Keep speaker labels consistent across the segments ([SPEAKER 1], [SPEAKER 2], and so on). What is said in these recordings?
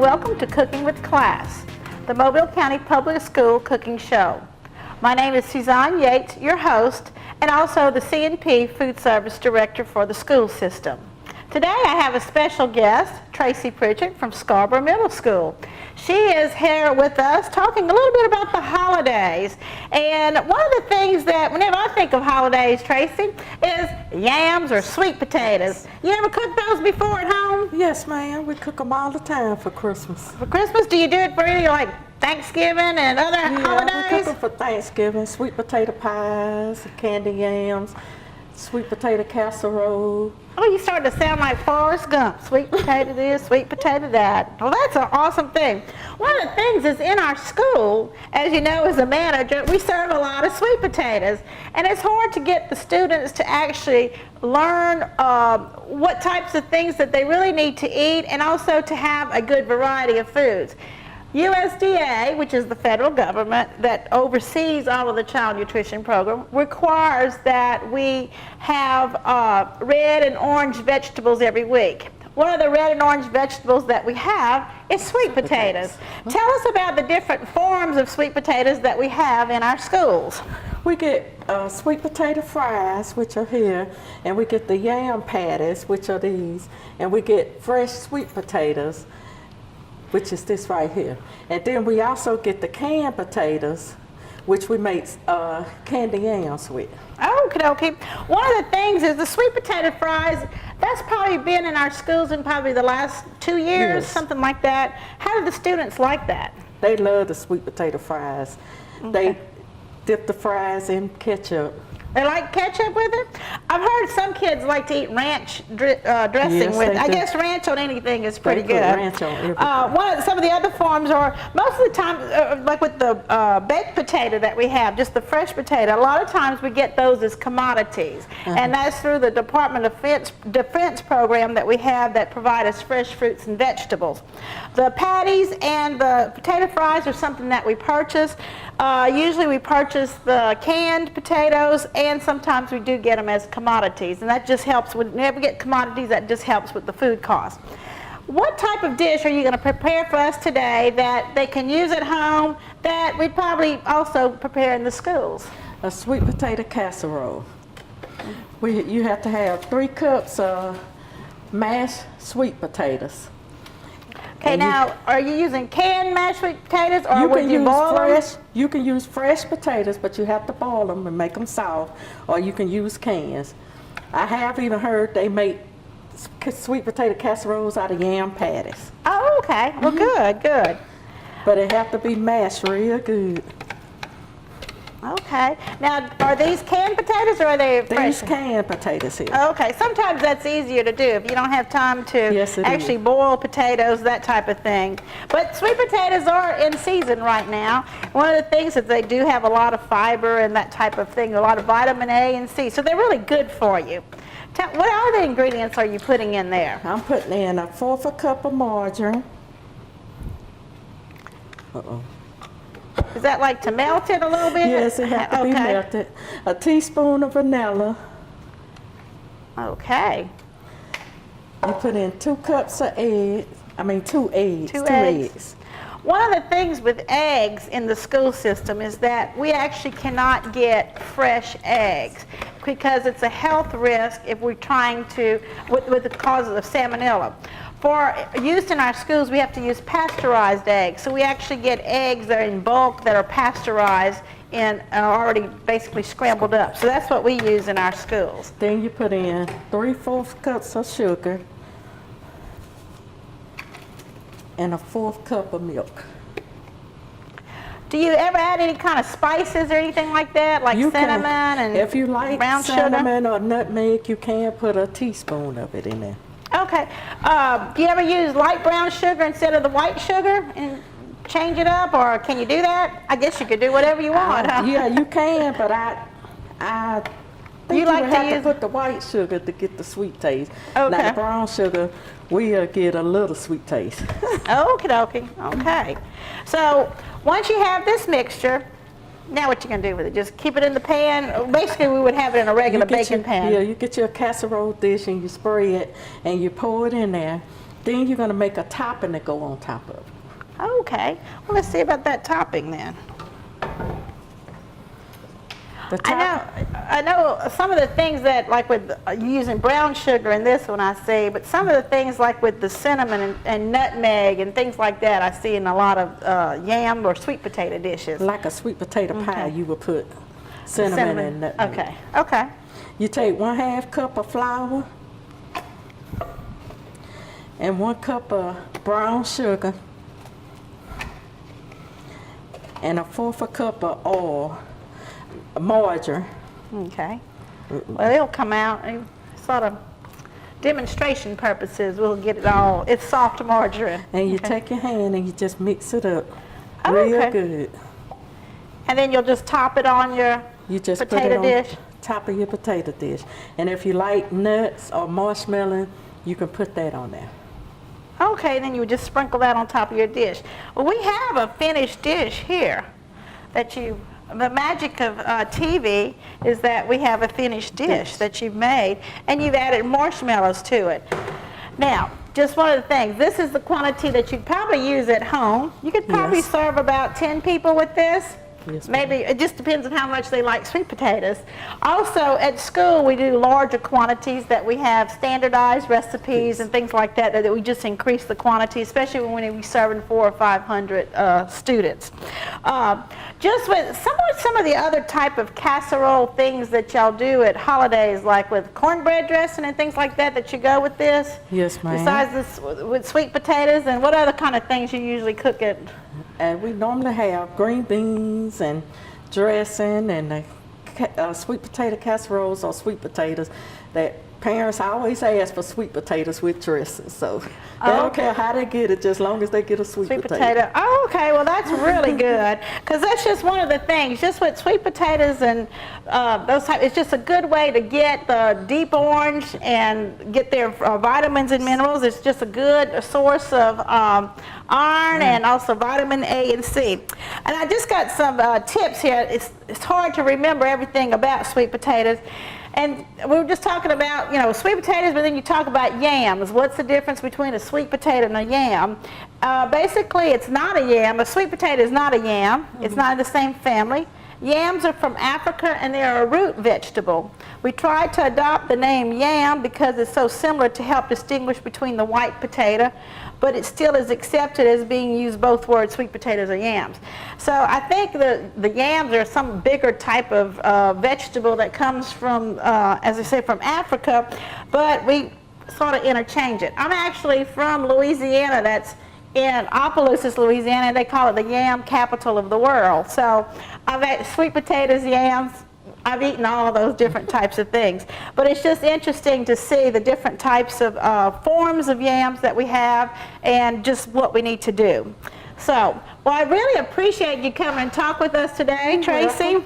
[SPEAKER 1] welcome to Cooking with Class, the Mobile County Public School cooking show. My name is Suzanne Yates, your host, and also the CNP Food Service Director for the school system. Today I have a special guest, Tracy Pritchett from Scarborough Middle School. She is here with us talking a little bit about the holidays. And one of the things that, whenever I think of holidays, Tracy, is yams or sweet potatoes. You ever cooked those before at home?
[SPEAKER 2] Yes, ma'am. We cook them all the time for Christmas.
[SPEAKER 1] For Christmas? Do you do it for any like Thanksgiving and other holidays?
[SPEAKER 2] Yeah, we cook them for Thanksgiving. Sweet potato pies, candy yams, sweet potato casserole.
[SPEAKER 1] Oh, you started to sound like Forrest Gump. Sweet potato this, sweet potato that. Well, that's an awesome thing. One of the things is in our school, as you know, as a manager, we serve a lot of sweet potatoes. And it's hard to get the students to actually learn what types of things that they really need to eat and also to have a good variety of foods. USDA, which is the federal government that oversees all of the child nutrition program, requires that we have red and orange vegetables every week. One of the red and orange vegetables that we have is sweet potatoes. Tell us about the different forms of sweet potatoes that we have in our schools.
[SPEAKER 2] We get sweet potato fries, which are here, and we get the yam patties, which are these, and we get fresh sweet potatoes, which is this right here. And then we also get the canned potatoes, which we make candy yams with.
[SPEAKER 1] Okie dokie. One of the things is the sweet potato fries. That's probably been in our schools in probably the last 2 years,
[SPEAKER 2] Yes.
[SPEAKER 1] something like that. How do the students like that?
[SPEAKER 2] They love the sweet potato fries.
[SPEAKER 1] Okay.
[SPEAKER 2] They dip the fries in ketchup.
[SPEAKER 1] They like ketchup with it? I've heard some kids like to eat ranch dressing
[SPEAKER 2] Yes,
[SPEAKER 1] with it.
[SPEAKER 2] they
[SPEAKER 1] I
[SPEAKER 2] do.
[SPEAKER 1] guess ranch on anything is pretty
[SPEAKER 2] They
[SPEAKER 1] good.
[SPEAKER 2] put ranch on everything.
[SPEAKER 1] Some of the other forms are, most of the time, like with the baked potato that we have, just the fresh potato, a lot of times we get those as commodities. And that's through the Department of Defense program that we have that provide us fresh fruits and vegetables. The patties and the potato fries are something that we purchase. Usually we purchase the canned potatoes, and sometimes we do get them as commodities, and that just helps. Whenever we get commodities, that just helps with the food cost. What type of dish are you going to prepare for us today that they can use at home that we'd probably also prepare in the schools?
[SPEAKER 2] A sweet potato casserole. You have to have 3 cups of mashed sweet potatoes.
[SPEAKER 1] Okay,
[SPEAKER 2] And
[SPEAKER 1] now, are you using canned mashed sweet potatoes, or
[SPEAKER 2] You
[SPEAKER 1] would
[SPEAKER 2] can
[SPEAKER 1] you
[SPEAKER 2] use
[SPEAKER 1] boil
[SPEAKER 2] fresh.
[SPEAKER 1] them?
[SPEAKER 2] You can use fresh potatoes, but you have to boil them and make them soft, or you can use cans. I have even heard they make sweet potato casseroles out of yam patties,
[SPEAKER 1] Oh, okay. Well, good, good.
[SPEAKER 2] but it have to be mashed real good.
[SPEAKER 1] Okay. Now, are these canned potatoes, or are they fresh?
[SPEAKER 2] These canned potatoes here.
[SPEAKER 1] Okay, sometimes that's easier to do if you don't have time to
[SPEAKER 2] Yes, it
[SPEAKER 1] actually
[SPEAKER 2] is.
[SPEAKER 1] boil potatoes, that type of thing. But sweet potatoes are in season right now. One of the things is they do have a lot of fiber and that type of thing, a lot of vitamin A and C, so they're really good for you. What other ingredients are you putting in there?
[SPEAKER 2] I'm putting in a 1/4 cup of margarine. Uh-oh.
[SPEAKER 1] Is that like to melt it a little bit?
[SPEAKER 2] Yes, it has to be melted. A teaspoon of vanilla.
[SPEAKER 1] Okay.
[SPEAKER 2] You put in 2 cups of eggs. 2 eggs.
[SPEAKER 1] Two eggs. One of the things with eggs in the school system is that we actually cannot get fresh eggs because it's a health risk if we're trying to, with the causes of salmonella. For use in our schools, we have to use pasteurized eggs. So we actually get eggs that are in bulk that are pasteurized and are already basically scrambled up. So that's what we use in our schools.
[SPEAKER 2] Then you put in 3/4 cups of sugar and a 1/4 cup of milk.
[SPEAKER 1] Do you ever add any kind of spices or anything like that, like
[SPEAKER 2] You can-
[SPEAKER 1] cinnamon and
[SPEAKER 2] If you like
[SPEAKER 1] brown sugar?
[SPEAKER 2] cinnamon or nutmeg, you can put a teaspoon of it in there.
[SPEAKER 1] Okay. Do you ever use light brown sugar instead of the white sugar and change it up, or can you do that? I guess you could do whatever you want, huh?
[SPEAKER 2] Yeah, you can, but I think
[SPEAKER 1] You
[SPEAKER 2] you
[SPEAKER 1] like
[SPEAKER 2] would
[SPEAKER 1] to
[SPEAKER 2] have
[SPEAKER 1] use-
[SPEAKER 2] to put the white sugar to get the sweet taste.
[SPEAKER 1] Okay.
[SPEAKER 2] Now the brown sugar, we'll get a little sweet taste.
[SPEAKER 1] Okie dokie. Okay. So once you have this mixture, now what you gonna do with it? Just keep it in the pan? Basically, we would have it in a regular baking pan.
[SPEAKER 2] Yeah, you get your casserole dish and you spray it and you pour it in there. Then you're going to make a topping to go on top of it.
[SPEAKER 1] Okay. Well, let's see about that topping then.
[SPEAKER 2] The top,
[SPEAKER 1] I know some of the things that, like with using brown sugar in this one I see, but some of the things like with the cinnamon and nutmeg and things like that I see in a lot of yam or sweet potato dishes.
[SPEAKER 2] like a sweet potato pie, you would put cinnamon and nutmeg.
[SPEAKER 1] Okay, okay.
[SPEAKER 2] You take 1/2 cup of flour and 1 cup of brown sugar and 1/4 cup of oil, margarine.
[SPEAKER 1] Okay. Well, it'll come out, sort of demonstration purposes, we'll get it all. It's soft margarine.
[SPEAKER 2] And you
[SPEAKER 1] Okay.
[SPEAKER 2] take your hand and you just mix it up
[SPEAKER 1] Oh,
[SPEAKER 2] real
[SPEAKER 1] okay.
[SPEAKER 2] good.
[SPEAKER 1] And then you'll just top it on your
[SPEAKER 2] You just put
[SPEAKER 1] potato
[SPEAKER 2] it on
[SPEAKER 1] dish.
[SPEAKER 2] top of your potato dish. And if you like nuts or marshmallow, you can put that on there.
[SPEAKER 1] Okay, then you would just sprinkle that on top of your dish. Well, we have a finished dish here that you, the magic of TV is that we have a finished dish that you've made and you've added marshmallows to it. Now, just one of the things, this is the quantity that you'd probably use at home. You could probably
[SPEAKER 2] Yes.
[SPEAKER 1] serve about 10 people with this.
[SPEAKER 2] Yes, ma'am.
[SPEAKER 1] Maybe, it just depends on how much they like sweet potatoes. Also, at school, we do larger quantities that we have standardized recipes and things like that, that we just increase the quantity, especially when we serving 400 or 500 students. Just with some of the other type of casserole things that y'all do at holidays, like with cornbread dressing and things like that, that you go with this?
[SPEAKER 2] Yes, ma'am.
[SPEAKER 1] Besides this, with sweet potatoes, and what other kind of things you usually cook at?
[SPEAKER 2] And we normally have green beans and dressing and sweet potato casseroles or sweet potatoes that parents always ask for sweet potatoes with dressing. So they don't care how they get it, just long as they get a sweet potato.
[SPEAKER 1] Oh, okay. Well, that's really good, because that's just one of the things. Just with sweet potatoes and those type, it's just a good way to get the deep orange and get their vitamins and minerals. It's just a good source of iron and also vitamin A and C. And I just got some tips here. It's hard to remember everything about sweet potatoes. And we were just talking about, you know, sweet potatoes, but then you talk about yams. What's the difference between a sweet potato and a yam? Basically, it's not a yam. A sweet potato is not a yam. It's not in the same family. Yams are from Africa, and they are a root vegetable. We tried to adopt the name yam because it's so similar to help distinguish between the white potato, but it still is accepted as being used both words, sweet potatoes or yams. So I think the yams are some bigger type of vegetable that comes from, as I say, from Africa, but we sort of interchange it. I'm actually from Louisiana. That's in Opelousas, Louisiana, and they call it the yam capital of the world. So I've had sweet potatoes, yams. I've eaten all of those different types of things. But it's just interesting to see the different types of forms of yams that we have and just what we need to do. So, well, I really appreciate you coming and talk with us today, Tracy.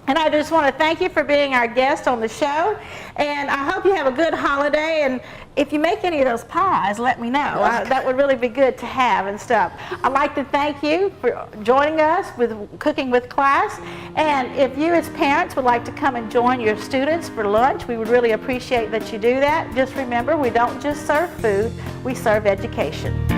[SPEAKER 1] And I just want to thank you for being our guest on the show. And I hope you have a good holiday. And if you make any of those pies, let me know. That would really be good to have and stuff. I'd like to thank you for joining us with Cooking with Class. And if you as parents would like to come and join your students for lunch, we would really appreciate that you do that. Just remember, we don't just serve food, we serve education.